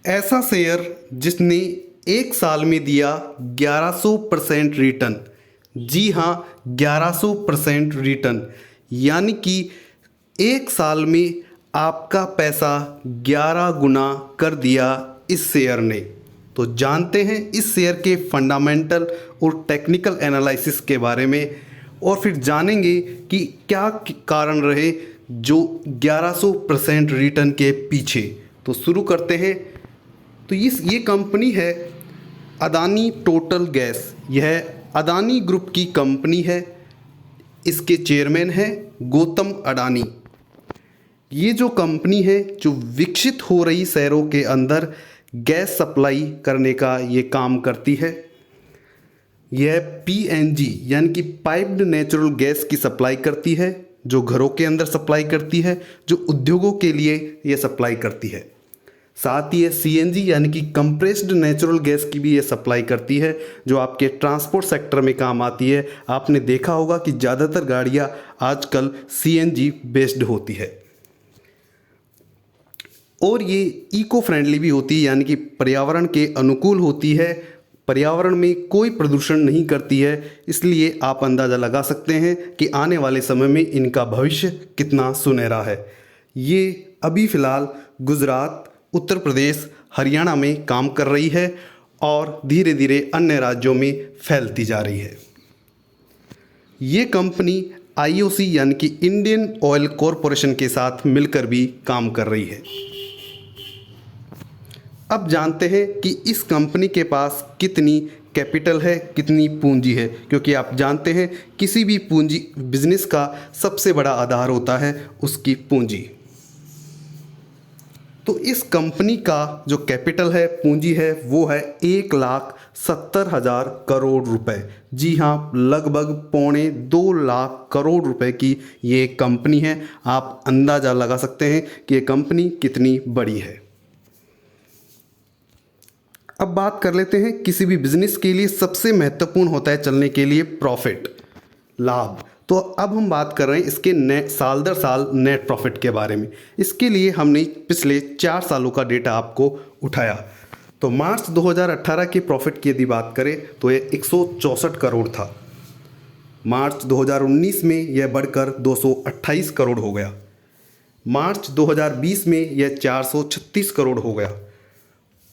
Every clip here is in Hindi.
ऐसा शेयर जिसने एक साल में दिया 1100% रिटर्न। जी हाँ, 1100% रिटर्न, यानी कि एक साल में आपका पैसा 11 गुना कर दिया इस शेयर ने। तो जानते हैं इस शेयर के फंडामेंटल और टेक्निकल एनालिसिस के बारे में, और फिर जानेंगे कि क्या कारण रहे जो 1100% रिटर्न के पीछे। तो शुरू करते हैं। तो ये कंपनी है अदानी टोटल गैस। यह अदानी ग्रुप की कंपनी है। इसके चेयरमैन हैं गौतम अडानी। ये जो कंपनी है जो विकसित हो रही शहरों के अंदर गैस सप्लाई करने का ये काम करती है। यह पीएनजी यानी कि पाइप्ड नेचुरल गैस की सप्लाई करती है, जो घरों के अंदर सप्लाई करती है, जो उद्योगों के लिए ये सप्लाई करती है। साथ ही ये सीएनजी यानी कि कंप्रेस्ड नेचुरल गैस की भी ये सप्लाई करती है, जो आपके ट्रांसपोर्ट सेक्टर में काम आती है। आपने देखा होगा कि ज़्यादातर गाड़ियाँ आजकल सीएनजी बेस्ड होती है, और ये इको फ्रेंडली भी होती है, यानी कि पर्यावरण के अनुकूल होती है, पर्यावरण में कोई प्रदूषण नहीं करती है। इसलिए आप अंदाज़ा लगा सकते हैं कि आने वाले समय में इनका भविष्य कितना सुनहरा है। ये अभी फ़िलहाल गुजरात, उत्तर प्रदेश, हरियाणा में काम कर रही है और धीरे धीरे अन्य राज्यों में फैलती जा रही है। ये कंपनी आईओसी यानी कि इंडियन ऑयल कॉरपोरेशन के साथ मिलकर भी काम कर रही है। अब जानते हैं कि इस कंपनी के पास कितनी कैपिटल है, कितनी पूंजी है, क्योंकि आप जानते हैं किसी भी पूंजी बिजनेस का सबसे बड़ा आधार होता है उसकी पूंजी। तो इस कंपनी का जो कैपिटल है, पूंजी है, वो है 1,70,000 करोड़ रुपए। जी हाँ, लगभग 2.25 करोड़ रुपए की ये कंपनी है। आप अंदाज़ा लगा सकते हैं कि ये कंपनी कितनी बड़ी है। अब बात कर लेते हैं, किसी भी बिजनेस के लिए सबसे महत्वपूर्ण होता है चलने के लिए प्रॉफिट, लाभ। तो अब हम बात कर रहे हैं इसके साल दर साल नेट प्रॉफिट के बारे में। इसके लिए हमने पिछले 4 सालों का डेटा आपको उठाया। तो मार्च 2018 के प्रॉफिट की यदि बात करें तो ये 164 करोड़ था। मार्च 2019 में यह बढ़कर 228 करोड़ हो गया। मार्च 2020 में यह 436 करोड़ हो गया,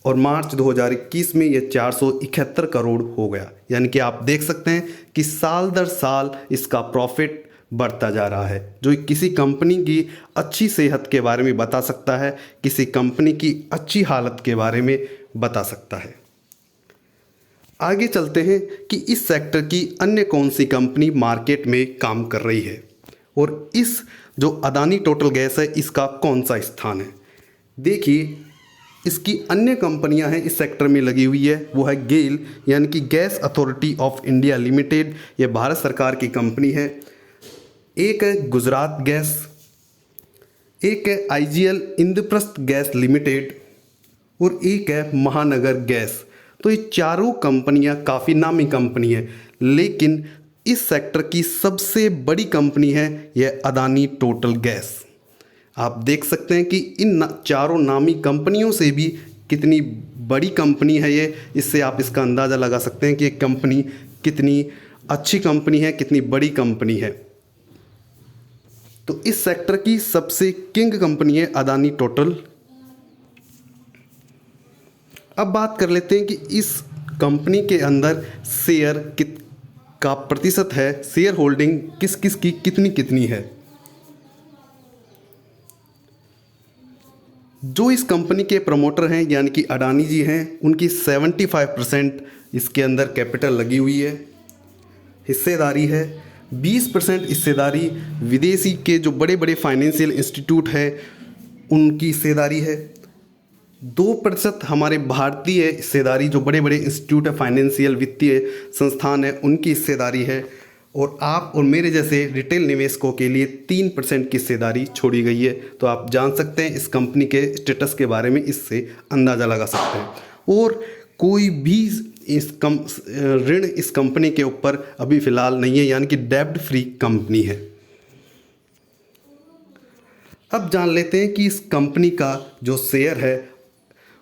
और मार्च 2021 में यह 471 करोड़ हो गया। यानी कि आप देख सकते हैं कि साल दर साल इसका प्रॉफिट बढ़ता जा रहा है, जो किसी कंपनी की अच्छी सेहत के बारे में बता सकता है, किसी कंपनी की अच्छी हालत के बारे में बता सकता है। आगे चलते हैं कि इस सेक्टर की अन्य कौन सी कंपनी मार्केट में काम कर रही है, और इस जो अदानी टोटल गैस है इसका कौन सा स्थान है। देखिए, इसकी अन्य कंपनियां हैं इस सेक्टर में लगी हुई है। वो है गेल यानी कि gas authority of India limited. ये भारत सरकार की कंपनी है। एक है गुजरात गैस, एक है आईजीएल इंद्रप्रस्थ गैस लिमिटेड, और एक है महानगर गैस। तो ये चारों कंपनियां काफ़ी नामी कंपनी है, लेकिन इस सेक्टर की सबसे बड़ी कंपनी है यह अदानी टोटल गैस। आप देख सकते हैं कि इन चारों नामी कंपनियों से भी कितनी बड़ी कंपनी है ये। इससे आप इसका अंदाज़ा लगा सकते हैं कि ये कंपनी कितनी अच्छी कंपनी है, कितनी बड़ी कंपनी है। तो इस सेक्टर की सबसे किंग कंपनी है अदानी टोटल। अब बात कर लेते हैं कि इस कंपनी के अंदर शेयर का प्रतिशत है, शेयर होल्डिंग किस किस की कितनी कितनी है। जो इस कंपनी के प्रमोटर हैं यानी कि अडानी जी हैं, उनकी 75% इसके अंदर कैपिटल लगी हुई है, हिस्सेदारी है। 20% हिस्सेदारी विदेशी के जो बड़े बड़े फाइनेंशियल इंस्टीट्यूट हैं उनकी हिस्सेदारी है। 2% हमारे भारतीय हिस्सेदारी, जो बड़े बड़े इंस्टीट्यूट है, फाइनेंशियल वित्तीय संस्थान है, उनकी हिस्सेदारी है। और आप और मेरे जैसे रिटेल निवेशकों के लिए 3% की हिस्सेदारी छोड़ी गई है। तो आप जान सकते हैं इस कंपनी के स्टेटस के बारे में, इससे अंदाज़ा लगा सकते हैं। और कोई भी ऋण इस कंपनी के ऊपर अभी फ़िलहाल नहीं है, यानी कि डेब्ट फ्री कंपनी है। अब जान लेते हैं कि इस कंपनी का जो शेयर है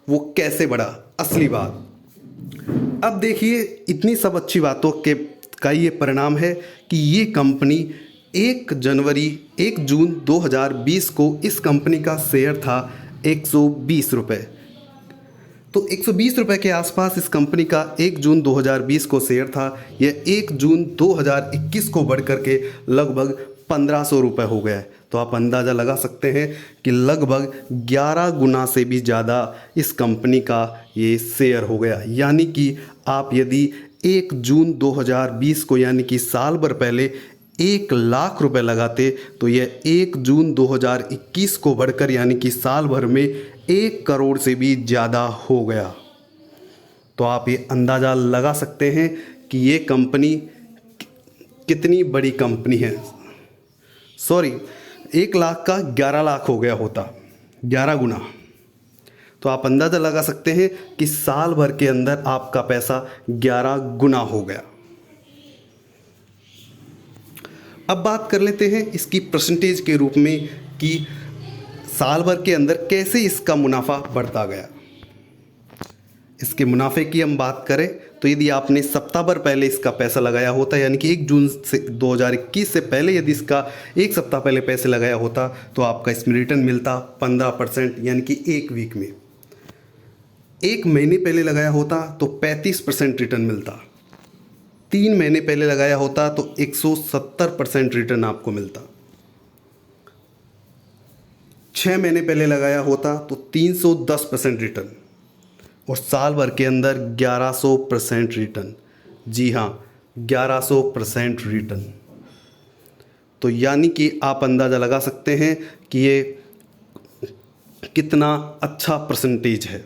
वो कैसे बढ़ा, असली बात। अब देखिए, इतनी सब अच्छी बातों के का ये परिणाम है कि ये कंपनी 1 जून 2020 को इस कंपनी का शेयर था 120 रुपये। तो 120 रुपये के आसपास इस कंपनी का 1 जून 2020 को शेयर था। यह 1 जून 2021 को बढ़ कर के लगभग 1500 रुपये हो गया है। तो आप अंदाज़ा लगा सकते हैं कि लगभग 11 गुना से भी ज़्यादा इस कंपनी का ये शेयर हो गया। यानी कि आप यदि 1 जून 2020 को यानी कि साल भर पहले 1 लाख रुपए लगाते तो यह 1 जून 2021 को बढ़कर यानी कि साल भर में 1 करोड़ से भी ज़्यादा हो गया। तो आप ये अंदाज़ा लगा सकते हैं कि ये कंपनी कितनी बड़ी कंपनी है। सॉरी, 1 लाख का 11 लाख हो गया होता, 11 गुना। तो आप अंदाज़ा लगा सकते हैं कि साल भर के अंदर आपका पैसा 11 गुना हो गया। अब बात कर लेते हैं इसकी परसेंटेज के रूप में कि साल भर के अंदर कैसे इसका मुनाफा बढ़ता गया। इसके मुनाफे की हम बात करें तो यदि आपने सप्ताह भर पहले इसका पैसा लगाया होता यानी कि 1 जून से 2021 से पहले यदि इसका 1 सप्ताह पहले पैसे लगाया होता तो आपका इसमें रिटर्न मिलता 15% यानी कि 1 वीक में। 1 महीने पहले लगाया होता तो 35% रिटर्न मिलता। 3 महीने पहले लगाया होता तो 170% रिटर्न आपको मिलता। 6 महीने पहले लगाया होता तो 310% रिटर्न। और साल भर के अंदर 1100% रिटर्न। जी हाँ, 1100% रिटर्न। तो यानी कि आप अंदाज़ा लगा सकते हैं कि ये कितना अच्छा परसेंटेज है।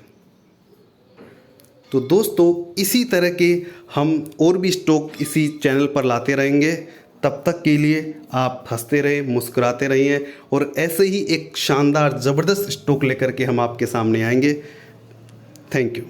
तो दोस्तों, इसी तरह के हम और भी स्टॉक इसी चैनल पर लाते रहेंगे। तब तक के लिए आप हंसते रहें, मुस्कुराते रहिए और ऐसे ही एक शानदार ज़बरदस्त स्टॉक लेकर के हम आपके सामने आएंगे। Thank you.